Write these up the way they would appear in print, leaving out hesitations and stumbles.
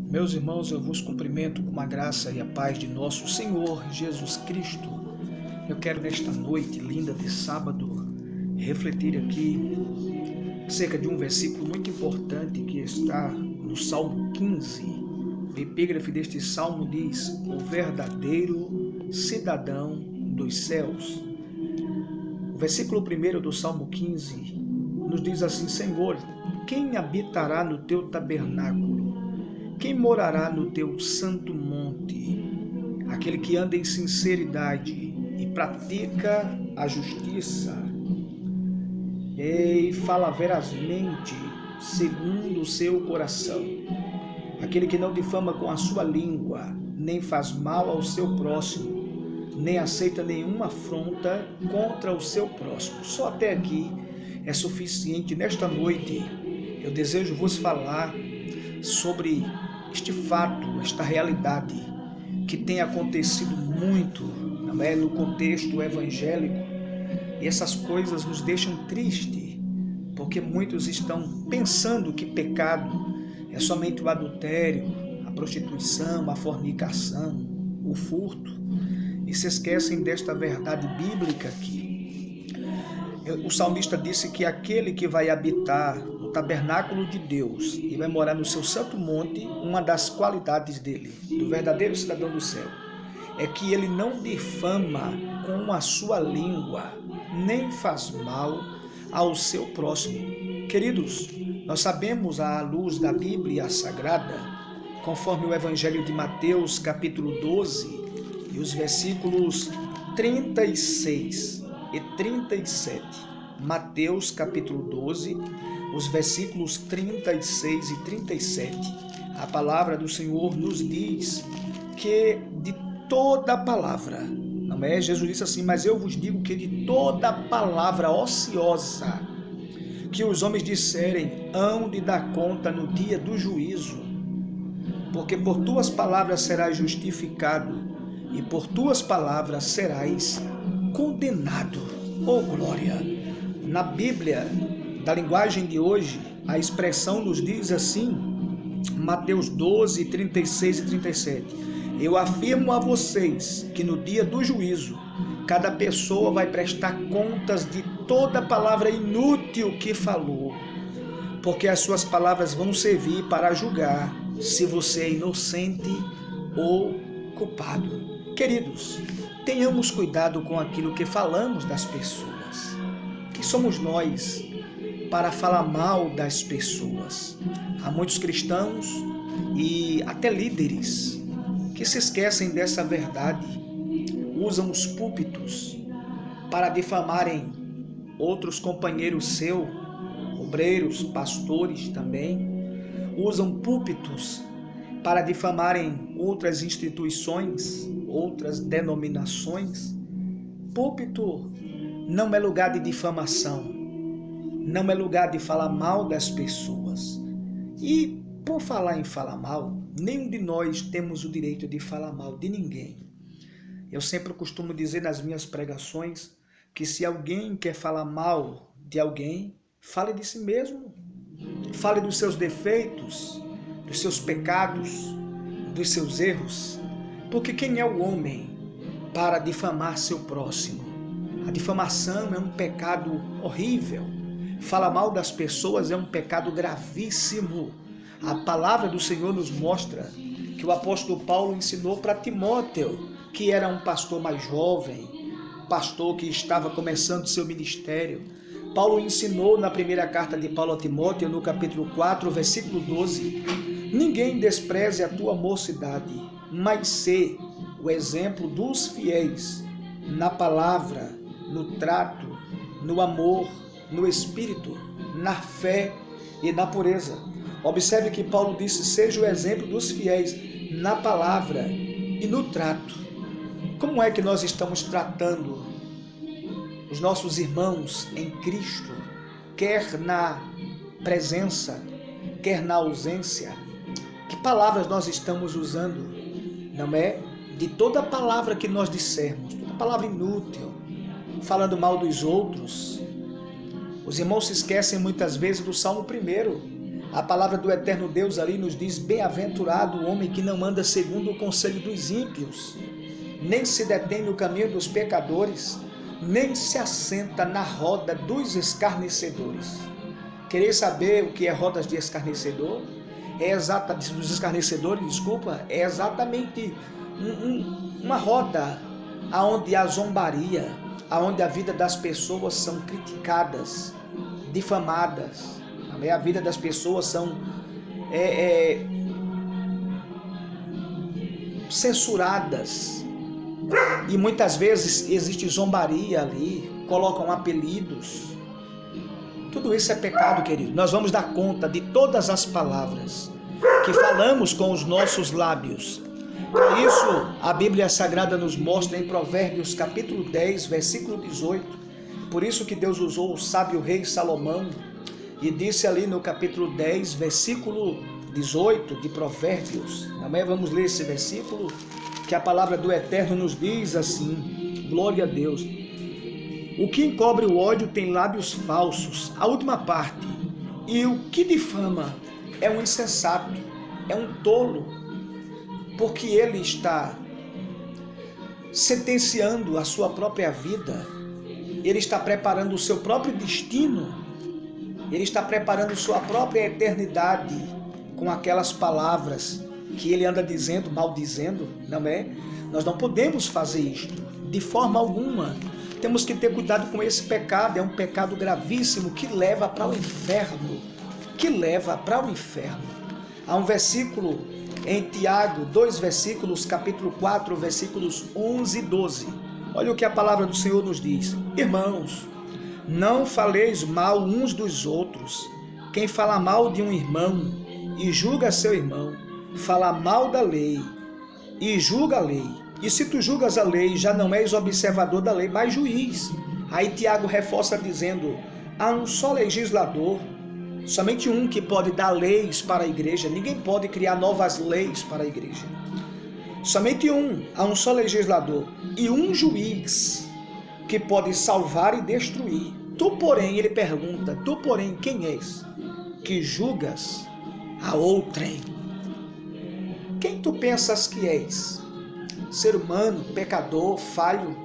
Meus irmãos, eu vos cumprimento com a graça e a paz de nosso Senhor Jesus Cristo. Eu quero nesta noite linda de sábado refletir aqui acerca de um versículo muito importante que está no Salmo 15. O epígrafe deste salmo diz: o verdadeiro cidadão dos céus. O versículo 1 do Salmo 15 nos diz assim: Senhor, quem habitará no teu tabernáculo? Quem morará no teu santo monte? Aquele que anda em sinceridade e pratica a justiça e fala verazmente segundo o seu coração. Aquele que não difama com a sua língua, nem faz mal ao seu próximo, nem aceita nenhuma afronta contra o seu próximo. Só até aqui é suficiente. Nesta noite eu desejo vos falar sobre este fato, esta realidade que tem acontecido muito, não é, no contexto evangélico, e essas coisas nos deixam tristes, porque muitos estão pensando que pecado é somente o adultério, a prostituição, a fornicação, o furto, e se esquecem desta verdade bíblica aqui. O salmista disse que aquele que vai habitar o tabernáculo de Deus e vai morar no seu santo monte, uma das qualidades dele, do verdadeiro cidadão do céu, é que ele não difama com a sua língua, nem faz mal ao seu próximo. Queridos, nós sabemos à luz da Bíblia Sagrada, conforme o Evangelho de Mateus, capítulo 12, e os versículos 36 e 37. Mateus, capítulo 12, os versículos 36 e 37. A palavra do Senhor nos diz que de toda palavra, não é? Jesus disse assim: mas eu vos digo que de toda palavra ociosa que os homens disserem, hão de dar conta no dia do juízo, porque por tuas palavras serás justificado e por tuas palavras serás condenado. Oh glória! Na Bíblia, da linguagem de hoje, a expressão nos diz assim, Mateus 12, 36 e 37. Eu afirmo a vocês que no dia do juízo, cada pessoa vai prestar contas de toda palavra inútil que falou, porque as suas palavras vão servir para julgar se você é inocente ou culpado. Queridos, tenhamos cuidado com aquilo que falamos das pessoas. Quem somos nós para falar mal das pessoas? Há muitos cristãos e até líderes que se esquecem dessa verdade, usam os púlpitos para difamarem outros companheiros seus, obreiros, pastores também, usam púlpitos para difamarem outras instituições, outras denominações. Púlpito não é lugar de difamação, não é lugar de falar mal das pessoas. E por falar em falar mal, nenhum de nós temos o direito de falar mal de ninguém. Eu sempre costumo dizer nas minhas pregações que se alguém quer falar mal de alguém, fale de si mesmo, fale dos seus defeitos, dos seus pecados, dos seus erros, porque quem é o homem para difamar seu próximo? A difamação é um pecado horrível, falar mal das pessoas é um pecado gravíssimo. A palavra do Senhor nos mostra que o apóstolo Paulo ensinou para Timóteo, que era um pastor mais jovem, pastor que estava começando seu ministério. Paulo ensinou na primeira carta de Paulo a Timóteo, no capítulo 4, versículo 12, ninguém despreze a tua mocidade, mas sê o exemplo dos fiéis na palavra, no trato, no amor, no espírito, na fé e na pureza. Observe que Paulo disse: seja o exemplo dos fiéis na palavra e no trato. Como é que nós estamos tratando os nossos irmãos em Cristo, quer na presença, quer na ausência? Que palavras nós estamos usando? Não é? De toda palavra que nós dissermos, toda palavra inútil, falando mal dos outros. Os irmãos se esquecem muitas vezes do Salmo 1, A palavra do eterno Deus ali nos diz: bem-aventurado o homem que não anda segundo o conselho dos ímpios, nem se detém no caminho dos pecadores, nem se assenta na roda dos escarnecedores. Querer saber o que é rodas de escarnecedor? Dos escarnecedores, desculpa, é exatamente uma roda aonde há zombaria, aonde a vida das pessoas são criticadas, difamadas, a vida das pessoas são censuradas, e muitas vezes existe zombaria ali, colocam apelidos. Tudo isso é pecado, querido. Nós vamos dar conta de todas as palavras que falamos com os nossos lábios. Para isso, a Bíblia Sagrada nos mostra em Provérbios capítulo 10, versículo 18. Por isso que Deus usou o sábio rei Salomão e disse ali no capítulo 10, versículo 18 de Provérbios. Amanhã vamos ler esse versículo, que a palavra do Eterno nos diz assim: glória a Deus. O que encobre o ódio tem lábios falsos. A última parte. E o que difama é um insensato, é um tolo, porque ele está sentenciando a sua própria vida, ele está preparando o seu próprio destino, ele está preparando sua própria eternidade com aquelas palavras que ele anda dizendo, maldizendo, não é? Nós não podemos fazer isto, de forma alguma. Temos que ter cuidado com esse pecado, é um pecado gravíssimo que leva para o inferno, Há um versículo em Tiago, 2 versículos, capítulo 4, versículos 11 e 12. Olha o que a palavra do Senhor nos diz: irmãos, não faleis mal uns dos outros. Quem fala mal de um irmão e julga seu irmão, fala mal da lei e julga a lei. E se tu julgas a lei, já não és observador da lei, mas juiz. Aí Tiago reforça dizendo: há um só legislador, somente um que pode dar leis para a igreja. Ninguém pode criar novas leis para a igreja. Somente há um só legislador e um juiz que pode salvar e destruir. Tu, porém, ele pergunta, tu, porém, quem és que julgas a outrem? Quem tu pensas que és? Ser humano, pecador, falho,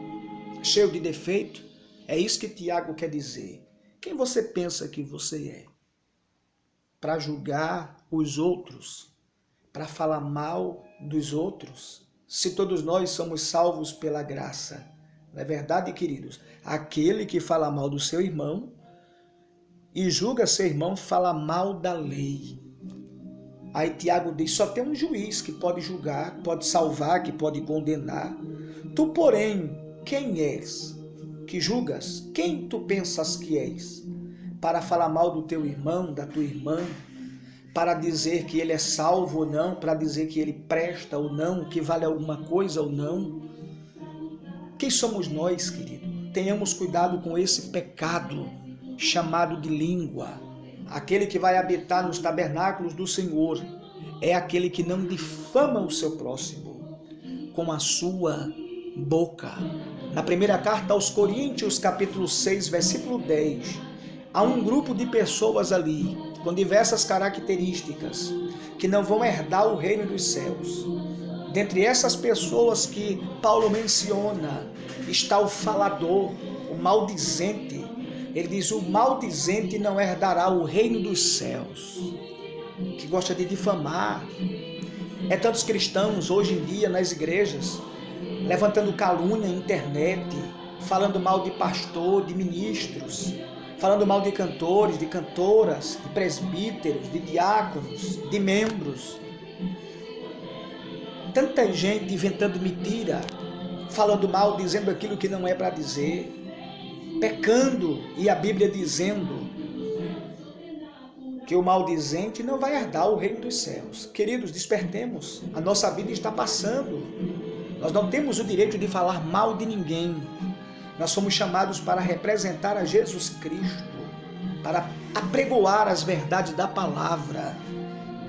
cheio de defeito? É isso que Tiago quer dizer. Quem você pensa que você é? Para julgar os outros, para falar mal dos outros, se todos nós somos salvos pela graça. Não é verdade, queridos? Aquele que fala mal do seu irmão e julga seu irmão fala mal da lei. Aí Tiago diz: só tem um juiz que pode julgar, pode salvar, que pode condenar. Tu, porém, quem és que julgas? Quem tu pensas que és para falar mal do teu irmão, da tua irmã, para dizer que ele é salvo ou não, para dizer que ele presta ou não, que vale alguma coisa ou não? Quem somos nós, querido? Tenhamos cuidado com esse pecado chamado de língua. Aquele que vai habitar nos tabernáculos do Senhor é aquele que não difama o seu próximo com a sua boca. Na primeira carta aos Coríntios, capítulo 6, versículo 10, há um grupo de pessoas ali com diversas características que não vão herdar o reino dos céus. Dentre essas pessoas que Paulo menciona está o falador, o maldizente. Ele diz: o maldizente não herdará o reino dos céus. Que gosta de difamar. É tantos cristãos hoje em dia nas igrejas levantando calúnia na internet, falando mal de pastor, de ministros, falando mal de cantores, de cantoras, de presbíteros, de diáconos, de membros. Tanta gente inventando mentira, falando mal, dizendo aquilo que não é para dizer, pecando, e a Bíblia dizendo que o maldizente não vai herdar o reino dos céus. Queridos, despertemos, a nossa vida está passando, nós não temos o direito de falar mal de ninguém. Nós fomos chamados para representar a Jesus Cristo, para apregoar as verdades da palavra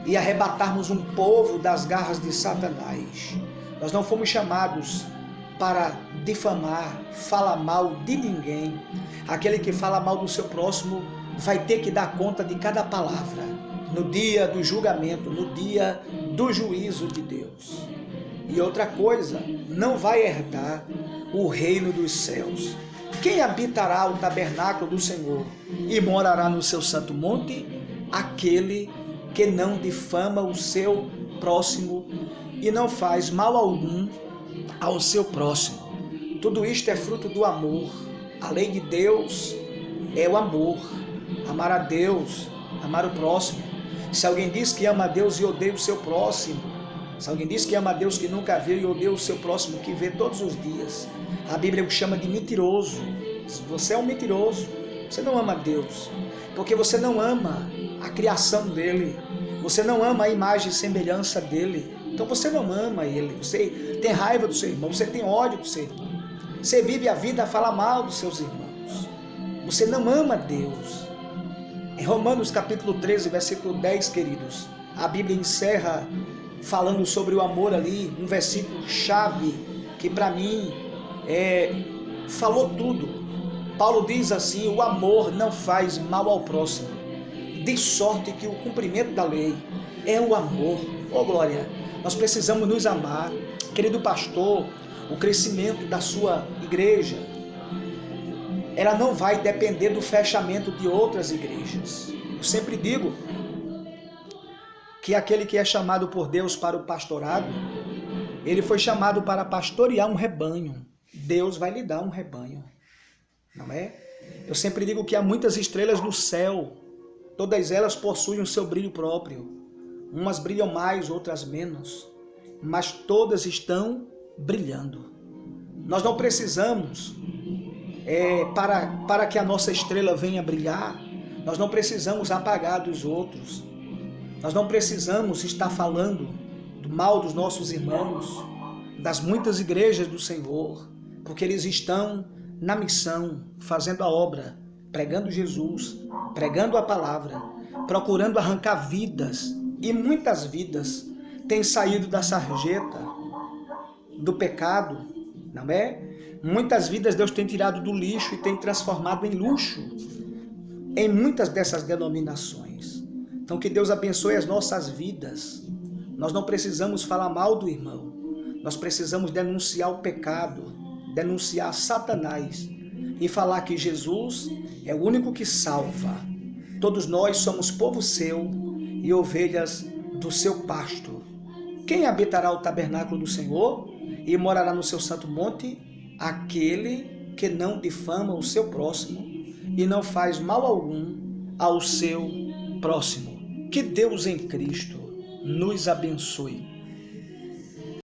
e arrebatarmos um povo das garras de Satanás. Nós não fomos chamados para difamar, falar mal de ninguém. Aquele que fala mal do seu próximo vai ter que dar conta de cada palavra. no dia do julgamento, no dia do juízo de Deus. E outra coisa, não vai herdar o reino dos céus. Quem habitará o tabernáculo do Senhor e morará no seu santo monte? Aquele que não difama o seu próximo e não faz mal algum ao seu próximo. Tudo isto é fruto do amor. A lei de Deus é o amor. Amar a Deus, amar o próximo. Se alguém diz que ama a Deus e odeia o seu próximo, se alguém diz que ama a Deus que nunca viu e odeia o seu próximo que vê todos os dias, a Bíblia o chama de mentiroso. Você é um mentiroso. Você não ama a Deus, porque você não ama a criação dele. Você não ama a imagem e semelhança dele. Então você não ama ele. Você tem raiva do seu irmão. Você tem ódio do seu irmão. Você vive a vida a falar mal dos seus irmãos. Você não ama Deus. Em Romanos capítulo 13, versículo 10, queridos, a Bíblia encerra falando sobre o amor ali, um versículo chave que para mim falou tudo. Paulo diz assim: o amor não faz mal ao próximo, de sorte que o cumprimento da lei é o amor. Oh glória, nós precisamos nos amar. Querido pastor, o crescimento da sua igreja, ela não vai depender do fechamento de outras igrejas. Eu sempre digo que aquele que é chamado por Deus para o pastorado, ele foi chamado para pastorear um rebanho. Deus vai lhe dar um rebanho, não é? Eu sempre digo que há muitas estrelas no céu, todas elas possuem o seu brilho próprio. Umas brilham mais, outras menos, mas todas estão brilhando. Nós não precisamos, para que a nossa estrela venha brilhar, nós não precisamos apagar dos outros. Nós não precisamos estar falando do mal dos nossos irmãos, das muitas igrejas do Senhor, porque eles estão na missão, fazendo a obra, pregando Jesus, pregando a palavra, procurando arrancar vidas, e muitas vidas têm saído da sarjeta, do pecado, não é? Muitas vidas Deus tem tirado do lixo e tem transformado em luxo, em muitas dessas denominações. Então que Deus abençoe as nossas vidas. Nós não precisamos falar mal do irmão, nós precisamos denunciar o pecado, denunciar Satanás e falar que Jesus é o único que salva. Todos nós somos povo seu e ovelhas do seu pasto. Quem habitará o tabernáculo do Senhor e morará no seu santo monte? Aquele que não difama o seu próximo e não faz mal algum ao seu próximo. Que Deus em Cristo nos abençoe.